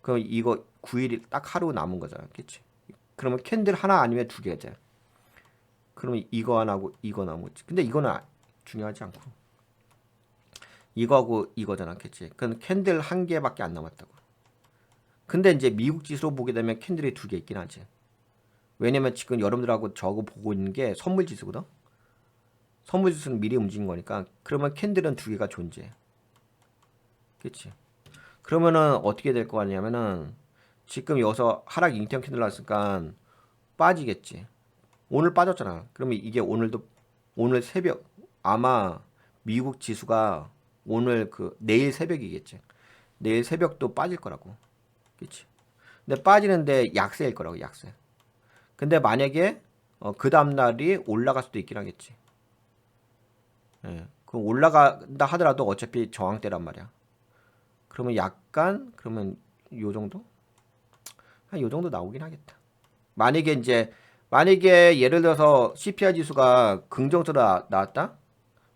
그럼 이거 9일이 딱 하루 남은 거잖아. 그치? 그러면 캔들 하나 아니면 두 개잖아. 그러면 이거 하나하고 이거 남았지. 근데 이거는 중요하지 않고. 이거하고 이거잖아. 그치? 그건 캔들 한 개밖에 안 남았다고. 근데 이제 미국 지수로 보게 되면 캔들이 두 개 있긴 하지. 왜냐면 지금 여러분들하고 저거 보고 있는 게 선물 지수거든. 선물 지수는 미리 움직인 거니까. 그러면 캔들은 두 개가 존재해. 그치? 그러면은 어떻게 될 거 같냐면은 지금 여기서 하락 인턴 캔들 나왔으니까 빠지겠지. 오늘 빠졌잖아. 그러면 이게 오늘 새벽 아마 미국 지수가 오늘 내일 새벽이겠지. 내일 새벽도 빠질 거라고. 그치? 근데 빠지는데 약세일 거라고 약세. 근데 만약에 그 다음 날이 올라갈 수도 있긴 하겠지. 예. 그 올라간다 하더라도 어차피 저항대란 말이야. 그러면 약간 그러면 요 정도? 한 요 정도 나오긴 하겠다. 만약에 예를 들어서 CPI 지수가 긍정적으로 나왔다?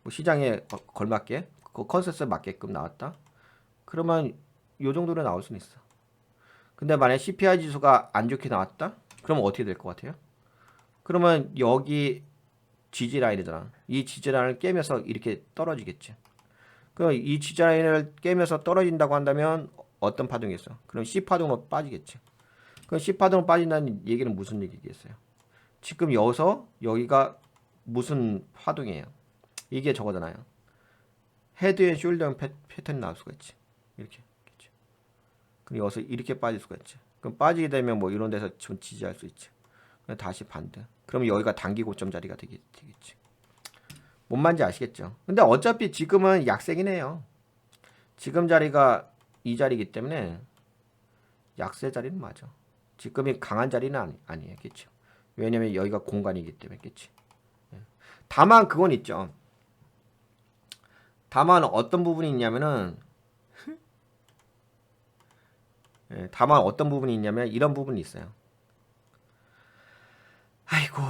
뭐 시장에 걸맞게 그 컨센서스에 맞게끔 나왔다? 그러면 요 정도로 나올 수는 있어. 근데 만약 CPI 지수가 안 좋게 나왔다? 그러면 어떻게 될 것 같아요? 그러면 여기 지지라인이잖아. 이 지지라인을 깨면서 이렇게 떨어지겠지. 그럼 이 지지라인을 깨면서 떨어진다고 한다면 어떤 파동이 있어? 그럼 C파동으로 빠지겠지. 그럼 C파동으로 빠진다는 얘기는 무슨 얘기겠어요? 지금 여기가 무슨 파동이에요? 이게 저거잖아요. 헤드 앤 숄더 패턴이 나올 수가 있지. 이렇게. 그럼 여기서 이렇게 빠질 수가 있지. 그럼 빠지게 되면 뭐 이런 데서 좀 지지할 수 있지. 다시 반등. 그러면 여기가 단기 고점 자리가 되겠지. 뭔 말인지 아시겠죠? 근데 어차피 지금은 약세긴 해요. 지금 자리가 이 자리이기 때문에 약세 자리는 맞아. 지금이 강한 자리는 아니에요. 그렇죠? 왜냐면 여기가 공간이기 때문에. 그렇지? 다만 그건 있죠. 다만 어떤 부분이 있냐면은 다만 어떤 부분이 있냐면 이런 부분이 있어요. 아이고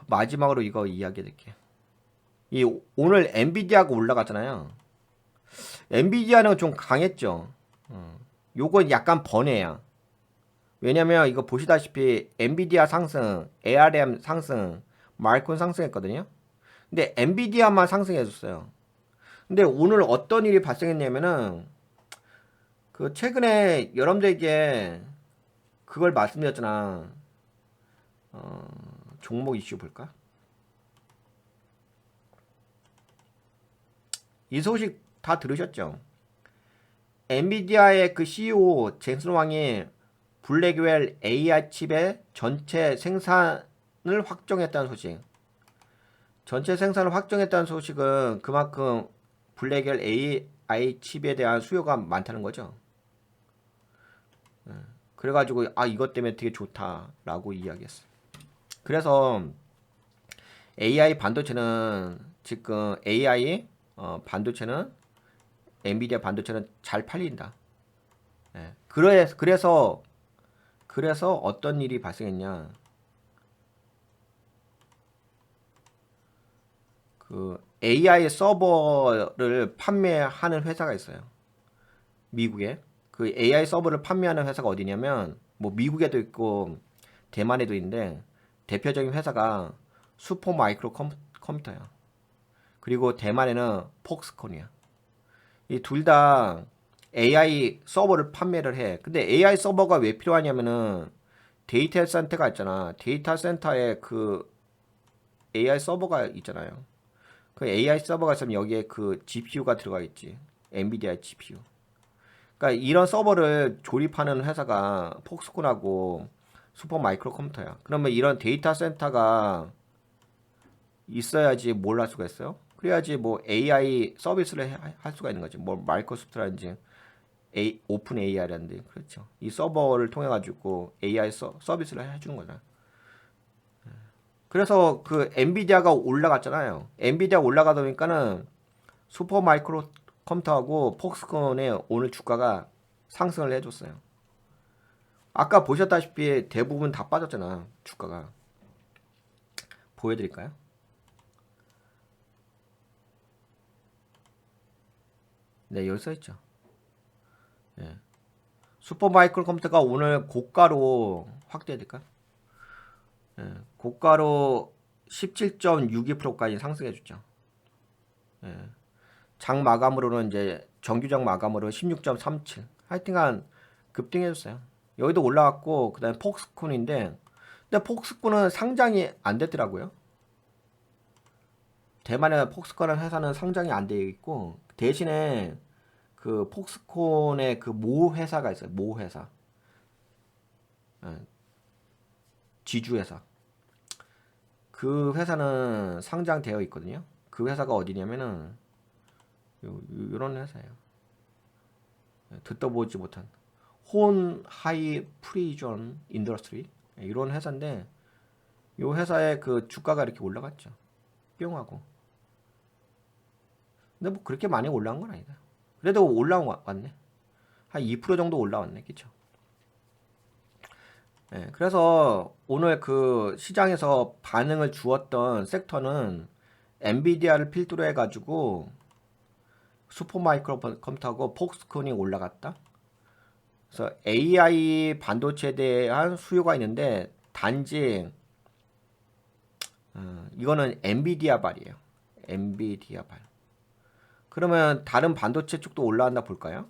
마지막으로 이거 이야기해드릴게요. 이 오늘 엔비디아가 올라갔잖아요. 엔비디아는 좀 강했죠. 요건 약간 번외야. 왜냐면 이거 보시다시피 엔비디아 상승, ARM 상승, 마이크론 상승했거든요. 근데 엔비디아만 상승해줬어요. 근데 오늘 어떤 일이 발생했냐면은 그 최근에 여러분들에게 그걸 말씀드렸잖아. 종목 이슈 볼까? 이 소식 다 들으셨죠? 엔비디아의 그 CEO 젠슨 왕이 블랙웰 AI 칩의 전체 생산을 확정했다는 소식. 전체 생산을 확정했다는 소식은 그만큼 블랙웰 AI 칩에 대한 수요가 많다는 거죠. 그래가지고 이것 때문에 되게 좋다라고 이야기했어요. 그래서 AI 반도체는 지금 AI 반도체는 엔비디아 반도체는 잘 팔린다. 그래서 어떤 일이 발생했냐? 그 AI 서버를 판매하는 회사가 있어요. 미국에. 그 AI 서버를 판매하는 회사가 어디냐면 뭐 미국에도 있고 대만에도 있는데 대표적인 회사가 슈퍼 마이크로 컴퓨터야. 그리고 대만에는 폭스콘이야. 이 둘 다 AI 서버를 판매를 해. 근데 AI 서버가 왜 필요하냐면은 데이터 센터가 있잖아. 데이터 센터에 그 AI 서버가 있잖아요. 그 AI 서버가 있으면 여기에 그 GPU가 들어가 있지. 엔비디아 GPU. 그러니까 이런 서버를 조립하는 회사가 폭스콘하고 슈퍼 마이크로 컴퓨터야. 그러면 이런 데이터 센터가 있어야지 뭘 할 수가 있어요? 그래야지 뭐 AI 서비스를 할 수가 있는 거지. 뭐 마이크로소프트라든지 오픈 AI라든지 그렇죠. 이 서버를 통해 가지고 AI 서비스를 해주는 거잖아. 그래서 그 엔비디아가 올라갔잖아요. 엔비디아 올라가다 보니까는 슈퍼 마이크로 컴퓨터하고 폭스콘의 오늘 주가가 상승을 해줬어요. 아까 보셨다시피 대부분 다 빠졌잖아. 주가가. 보여드릴까요? 네, 여기 써있죠. 예. 슈퍼 마이크로 컴퓨터가 오늘 고가로 확대해드릴까? 예. 고가로 17.62%까지 상승해줬죠. 예. 장 마감으로는 이제 정규장 마감으로 16.37. 하여튼간 급등해줬어요. 여기도 올라왔고 그다음에 폭스콘인데 근데 폭스콘은 상장이 안 됐더라고요. 대만의 폭스콘이라는 회사는 상장이 안 되어 있고 대신에 그 폭스콘의 그 모 회사가 있어요. 모 회사. 지주 회사. 그 회사는 상장되어 있거든요. 그 회사가 어디냐면은 요런 회사예요. 듣도 보지 못한 혼 하이 프리전 인더스트리 이런 회사인데 요 회사의 그 주가가 이렇게 올라갔죠. 뿅하고. 근데 뭐 그렇게 많이 올라온 건 아니다. 그래도 올라왔네. 한 2% 정도 올라왔네. 그쵸? 네, 그래서 오늘 그 시장에서 반응을 주었던 섹터는 엔비디아를 필두로 해가지고 슈퍼마이크로 컴퓨터하고 폭스콘이 올라갔다. 그래서 AI 반도체에 대한 수요가 있는데 단지 이거는 엔비디아 발이에요. 엔비디아 발. 그러면 다른 반도체 쪽도 올라왔나 볼까요?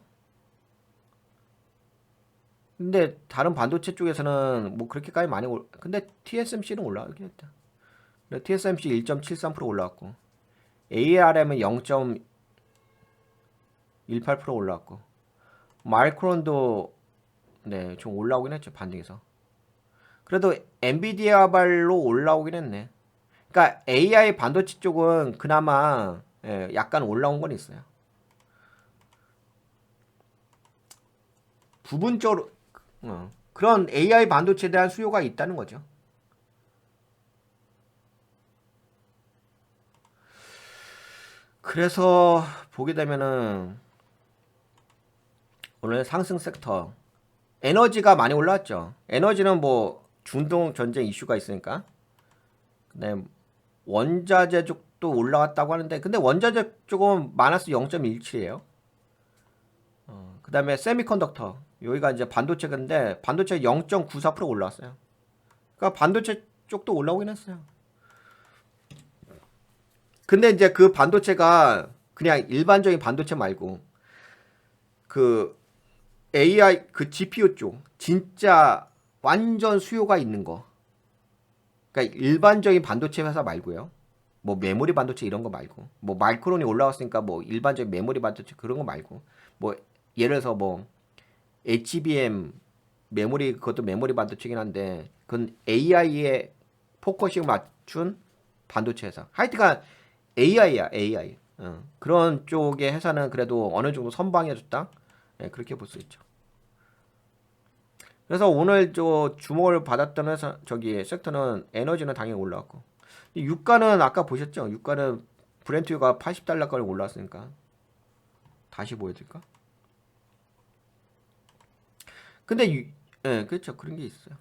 근데 다른 반도체 쪽에서는 뭐 그렇게까지 많이 근데 TSMC는 올라가긴 했다. TSMC 1.73% 올라왔고 ARM은 0.18% 올라왔고 마이크론도 네, 좀 올라오긴 했죠. 반등해서. 그래도 엔비디아 발로 올라오긴 했네. 그러니까 AI 반도체 쪽은 그나마 예, 약간 올라온 건 있어요. 부분적으로 그런 AI 반도체에 대한 수요가 있다는 거죠. 그래서 보게 되면은 오늘 상승 섹터 에너지가 많이 올라왔죠. 에너지는 뭐 중동 전쟁 이슈가 있으니까. 그다음에 원자재 쪽도 올라왔다고 하는데 근데 원자재 쪽은 마이너스 0.17이에요. 그다음에 세미컨덕터 여기가 이제 반도체인데 반도체 0.94% 올라왔어요. 그러니까 반도체 쪽도 올라오긴 했어요. 근데 이제 그 반도체가 그냥 일반적인 반도체 말고 그 AI 그 GPU 쪽 진짜 완전 수요가 있는 거. 그러니까 일반적인 반도체 회사 말고요. 뭐 메모리 반도체 이런 거 말고 뭐 마이크론이 올라왔으니까 뭐 일반적인 메모리 반도체 그런 거 말고 뭐 예를 들어서 뭐 HBM 메모리 그것도 메모리 반도체긴 한데 그건 AI에 포커싱 맞춘 반도체 회사. 하여튼간 AI야 AI. 그런 쪽의 회사는 그래도 어느 정도 선방해줬다. 네, 그렇게 볼 수 있죠. 그래서 오늘 저 주목을 받았던 회사 저기 섹터는 에너지는 당연히 올라왔고 유가는 아까 보셨죠? 유가는 브렌트유가 80달러까지 올랐으니까 다시 보여드릴까? 근데 예, 그렇죠. 그런 게 있어요.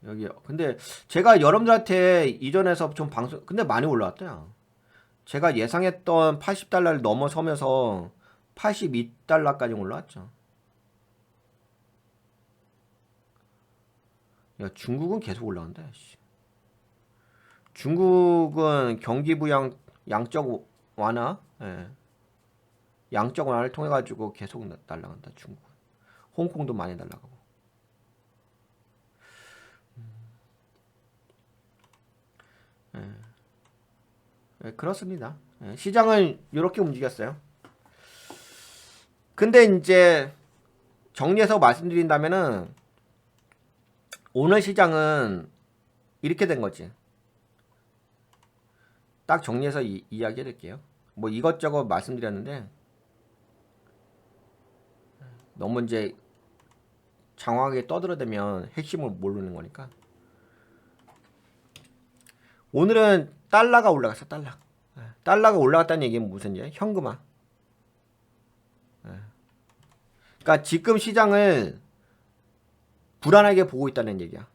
여기 근데 제가 여러분들한테 이전에서 좀 방송 근데 많이 올라왔대요. 제가 예상했던 80달러를 넘어서면서 82달러까지 올라왔죠. 야, 중국은 계속 올라간다. 씨. 중국은 경기 부양 양적 완화, 예. 양적 완화를 통해 가지고 계속 날아간다. 중국. 홍콩도 많이 날아가고. 예, 그렇습니다. 예, 시장은 이렇게 움직였어요. 근데 이제 정리해서 말씀드린다면은 오늘 시장은 이렇게 된 거지. 딱 정리해서 이야기 해드릴게요. 뭐 이것저것 말씀드렸는데 너무 이제 장황하게 떠들어대면 핵심을 모르는 거니까. 오늘은 달러가 올라갔어. 달러가 올라갔다는 얘기는 무슨 얘기야? 현금화. 그러니까 지금 시장을 불안하게 보고 있다는 얘기야.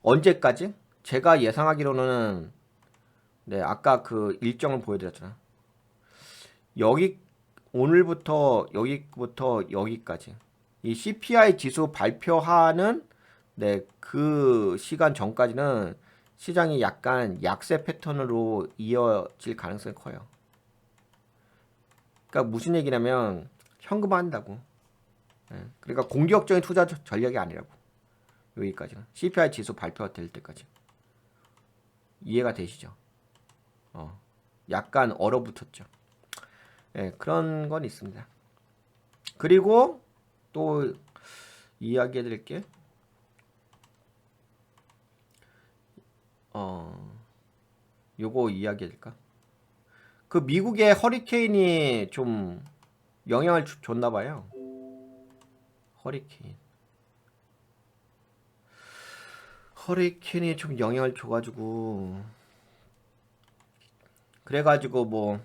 언제까지? 제가 예상하기로는 네, 아까 그 일정을 보여드렸잖아. 여기 오늘부터 여기부터 여기까지 이 CPI 지수 발표하는 네, 그 시간 전까지는 시장이 약간 약세 패턴으로 이어질 가능성이 커요. 그러니까 무슨 얘기냐면 현금화한다고. 예, 그러니까 공격적인 투자 전략이 아니라고. 여기까지는 CPI 지수 발표가 될 때까지 이해가 되시죠? 약간 얼어붙었죠. 예, 그런 건 있습니다. 그리고 또 이야기해 드릴게. 요거 이야기해 드릴까? 그 미국의 허리케인이 좀 영향을 줬나 봐요. 허리케인이 좀 영향을 줘가지고 그래가지고 뭐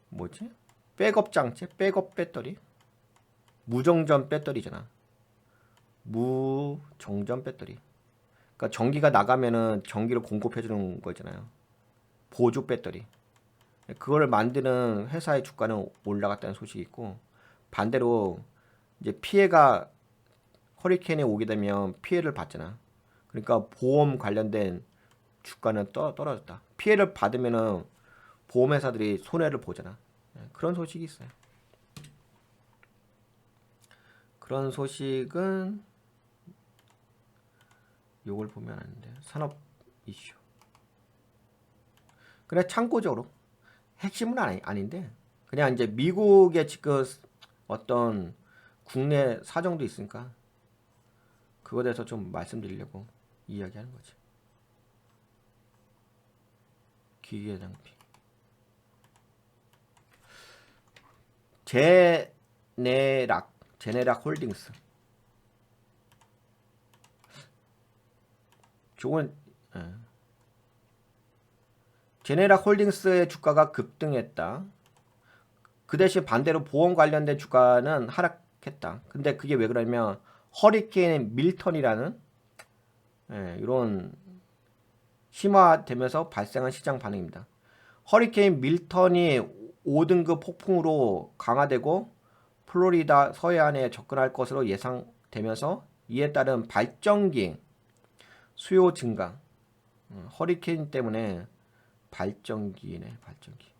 뭐지? 백업 장치, 백업 배터리, 무정전 배터리잖아. 무정전 배터리. 그러니까 전기가 나가면은 전기를 공급해주는 거잖아요. 보조 배터리. 그거를 만드는 회사의 주가는 올라갔다는 소식이 있고 반대로 이제 피해가 허리케인에 오게 되면 피해를 받잖아. 그러니까 보험 관련된 주가는 떨어졌다. 피해를 받으면은 보험회사들이 손해를 보잖아. 그런 소식이 있어요. 그런 소식은 요걸 보면 아는데 산업 이슈. 그래 참고적으로 핵심은 아닌데 그냥 이제 미국의 지금 어떤 국내 사정도 있으니까 그거에 대해서 좀 말씀드리려고 이야기하는 거지. 기계 장비. 제네락 홀딩스. 좋은 제네락 홀딩스의 주가가 급등했다. 그 대신 반대로 보험 관련된 주가는 하락했다. 근데 그게 왜 그러냐면 허리케인 밀턴이라는 이런 심화되면서 발생한 시장 반응입니다. 허리케인 밀턴이 5등급 폭풍으로 강화되고 플로리다 서해안에 접근할 것으로 예상되면서 이에 따른 발전기 수요 증가. 허리케인 때문에 발전기네, 발전기.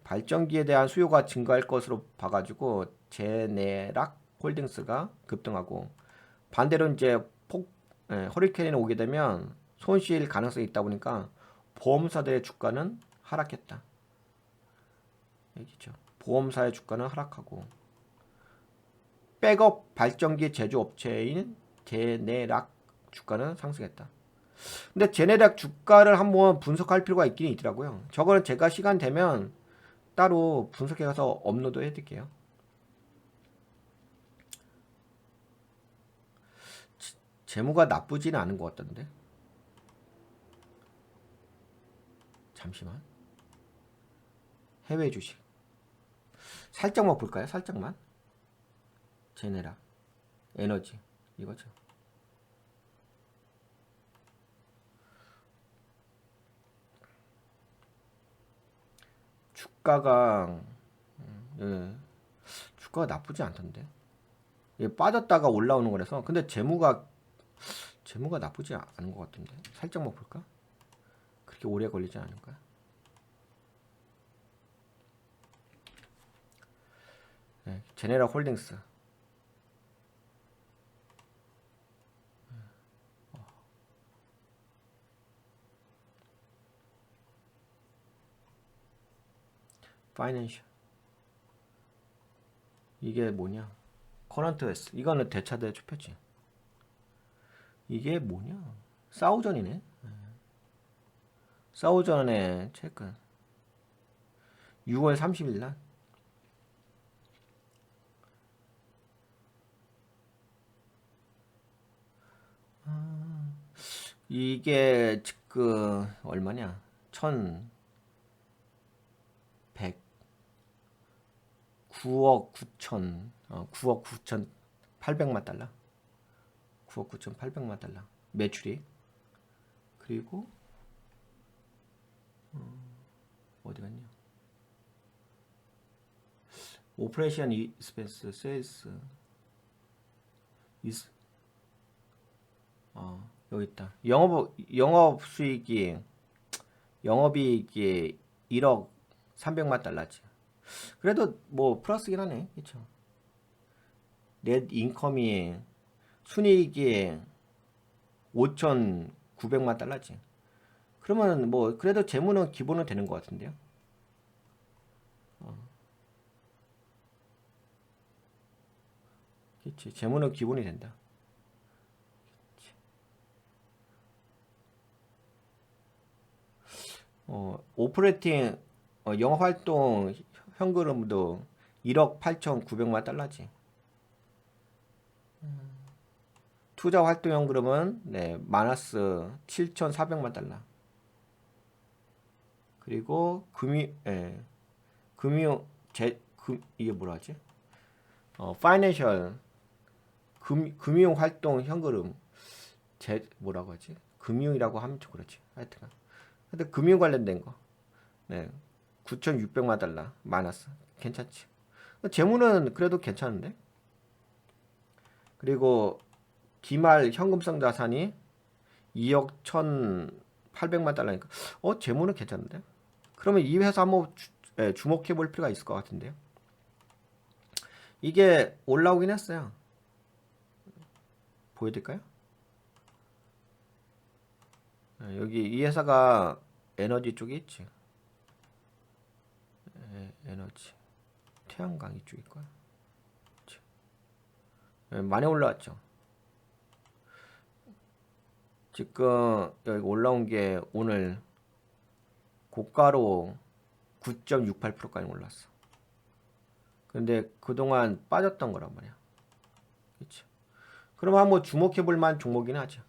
발전기에 대한 수요가 증가할 것으로 봐가지고 제네락 홀딩스가 급등하고 반대로 이제 허리케인이 오게 되면 손실 가능성이 있다 보니까 보험사들의 주가는 하락했다. 얘기죠. 보험사의 주가는 하락하고 백업 발전기 제조업체인 제네락 주가는 상승했다. 근데 제네락 주가를 한번 분석할 필요가 있긴 있더라고요. 저거는 제가 시간 되면 따로 분석해서 업로드 해드릴게요. 재무가 나쁘지는 않은 것 같던데. 잠시만. 해외 주식. 살짝만 볼까요? 살짝만. 제네락 에너지 이거죠. 주가가 주가가 나쁘지 않던데. 빠졌다가 올라오는 거라서. 근데 재무가 나쁘지 않은 것 같은데. 살짝만 볼까? 그렇게 오래 걸리지 않을까? 제네럴 홀딩스. 파이낸셜. 이게 뭐냐? 커런트 웨스. 이거는 대차대 좁혔지. 이게 뭐냐? 사우전이네. 사우전의 체크. 6월 30일 날. 이게 지금 얼마냐? 9억 9천 9억 9천 8백만 달러. 9억 9천 8백만 달러 매출이. 그리고 어디 갔냐? 오퍼레이션 익스펜스 세일스 여기 있다. 영업이익이 1억 3백만 달러지. 그래도 뭐 플러스긴 하네. 그쵸? 넷 인컴이 순이익이 5,900만 달러지. 그러면 뭐 그래도 재무는 기본은 되는 것 같은데요. 그치. 재무는 기본이 된다. 오퍼레이팅 영업활동 현금으로도 1억 8,900만 달러지. 투자 활동 현금은 마이너스 7,400만 달러. 그리고 이게 뭐라 하지? 파이낸셜 금융 활동 현금 뭐라고 하지? 금융이라고 하면 좀 그렇지. 하여튼 금융 관련된 거. 9,600만 달러 마이너스. 괜찮지. 재무는 그래도 괜찮은데. 그리고 기말 현금성 자산이 2억 1,800만 달러니까 재무는 괜찮은데. 그러면 이 회사 한번 주목해 볼 필요가 있을 것 같은데요. 이게 올라오긴 했어요. 보여드릴까요? 여기 이 회사가 에너지 쪽에 있지. 에너지 태양광 이쪽일 거야. 많이 올라왔죠. 지금 여기 올라온 게 오늘 고가로 9.68%까지 올랐어. 근데 그동안 빠졌던 거란 말이야. 그렇죠. 그럼 한번 주목해 볼 만한 종목이긴 하죠.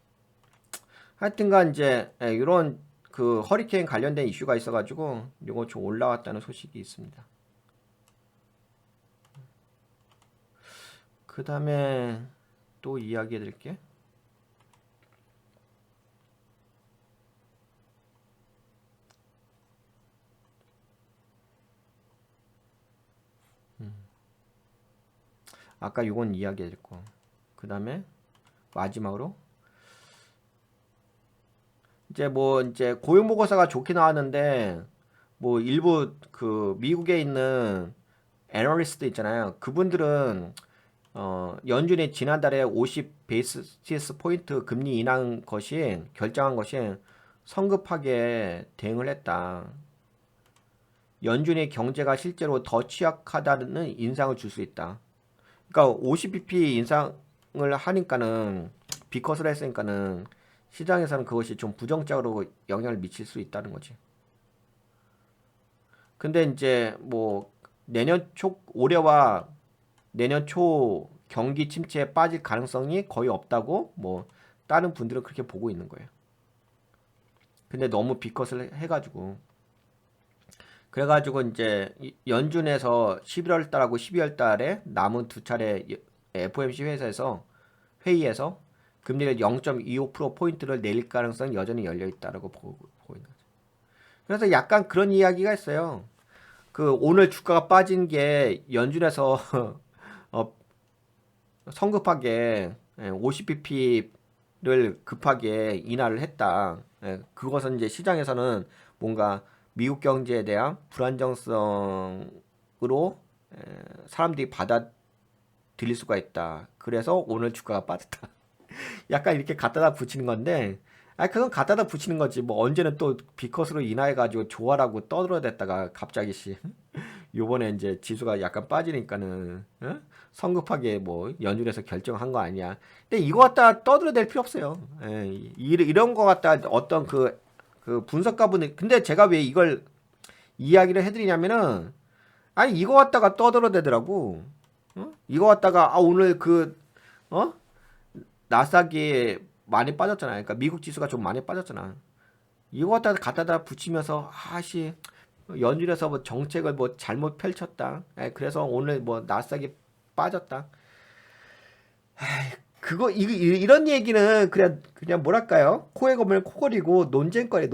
하여튼간 이제 이런 그 허리케인 관련된 이슈가 있어가지고 요거 좀 올라왔다는 소식이 있습니다. 그 다음에 또 이야기해 드릴게. 아까 요건 이야기해 드렸고, 그 다음에 마지막으로 이제 고용 보고서가 좋게 나왔는데 뭐 일부 그 미국에 있는 애널리스트 있잖아요. 그분들은 연준이 지난달에 50 베이시스 포인트 금리 인하한 것이 결정한 것이 성급하게 대응을 했다. 연준의 경제가 실제로 더 취약하다는 인상을 줄 수 있다. 그러니까 50bp 인상을 하니까는 비컷을 했으니까는 시장에서는 그것이 좀 부정적으로 영향을 미칠 수 있다는 거지. 근데 이제 뭐 올해와 내년 초 경기 침체에 빠질 가능성이 거의 없다고 뭐 다른 분들은 그렇게 보고 있는 거예요. 근데 너무 비컷을 해가지고 그래가지고 이제 연준에서 11월 달하고 12월 달에 남은 두 차례 FOMC 회의에서 금리를 0.25%포인트를 내릴 가능성이 여전히 열려 있다라고 보고 있는 거죠. 그래서 약간 그런 이야기가 있어요. 그 오늘 주가가 빠진 게 연준에서 성급하게 50bp를 급하게 인하를 했다. 그것은 이제 시장에서는 뭔가 미국 경제에 대한 불안정성으로 사람들이 받아들일 수가 있다. 그래서 오늘 주가가 빠졌다. 약간 이렇게 갖다다 붙이는 건데, 그건 갖다다 붙이는 거지. 뭐 언제는 또 비컷으로 인하해가지고 조화라고 떠들어댔다가 갑자기 요번에 이제 지수가 약간 빠지니까는 성급하게 뭐 연준에서 결정한 거 아니야. 근데 이거 갖다 떠들어댈 필요 없어요. 이런 거 갖다 어떤 그 분석가분이 근데 제가 왜 이걸 이야기를 해드리냐면은 아니 이거 갖다가 떠들어대더라고. 이거 갖다가 오늘 나스닥이 많이 빠졌잖아. 그러니까 미국 지수가 좀 많이 빠졌잖아. 이거 갖다다 붙이면서 연준에서 뭐 정책을 뭐 잘못 펼쳤다. 그래서 오늘 뭐 나스닥이 빠졌다. 이런 얘기는 그냥 뭐랄까요? 코에 검을 코골이고 논쟁거리.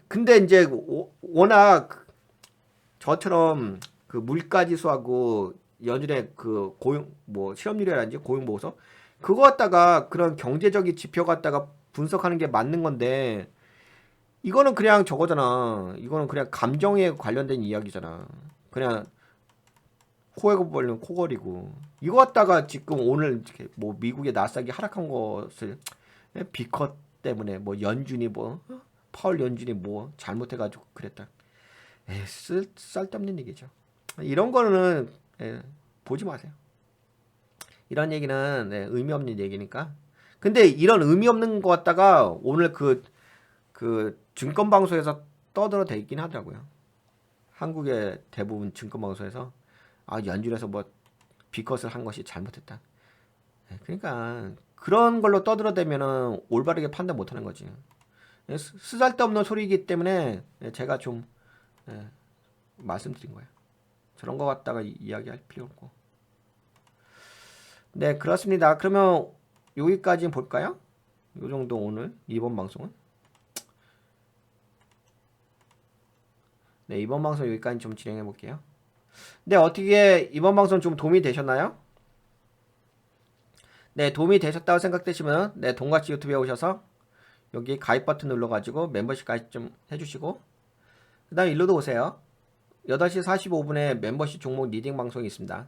근데 이제 워낙 저처럼 그 물가 지수하고 연준의 그 고용 뭐 실업률이라든지 고용 보고서 그거 갖다가 그런 경제적인 지표 갖다가 분석하는 게 맞는 건데 이거는 그냥 저거잖아. 이거는 그냥 감정에 관련된 이야기잖아. 그냥 코에 걸리면 코걸이고 이거 갖다가 지금 오늘 뭐 미국의 나스닥이 하락한 것을 비컷 때문에 뭐 연준이 파월 연준이 뭐 잘못해가지고 그랬다. 쓸데없는 얘기죠. 이런 거는 보지 마세요. 이런 얘기는 의미 없는 얘기니까. 근데 이런 의미 없는 거 갖다가 오늘 그 증권방송에서 떠들어대긴 하더라고요. 한국의 대부분 증권방송에서 연준에서 뭐 비컷을 한 것이 잘못했다. 그러니까 그런 걸로 떠들어대면은 올바르게 판단 못하는 거지. 쓰잘데없는 소리이기 때문에 제가 좀 말씀드린 거예요. 저런 거 갖다가 이야기할 필요 없고. 네, 그렇습니다. 그러면 여기까지 볼까요? 요 정도 오늘 이번 방송은. 네, 이번 방송 여기까지 좀 진행해 볼게요. 네, 어떻게 이번 방송 좀 도움이 되셨나요? 네, 도움이 되셨다고 생각되시면 동같이 유튜브에 오셔서 여기 가입 버튼 눌러가지고 멤버십 가입 좀 해주시고 그 다음에 일로도 오세요. 8시 45분에 멤버십 종목 리딩 방송이 있습니다.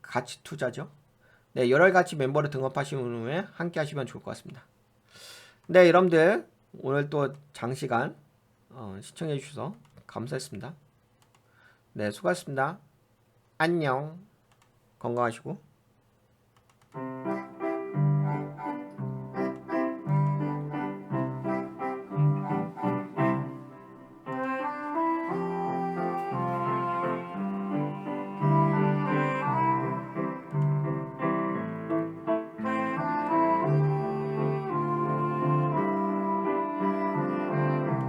가치 투자죠. 네, 여러 가지 멤버를 등록하신 후에 함께 하시면 좋을 것 같습니다. 네, 여러분들 오늘 또 장시간 시청해 주셔서 감사했습니다. 네, 수고하셨습니다. 안녕. 건강하시고.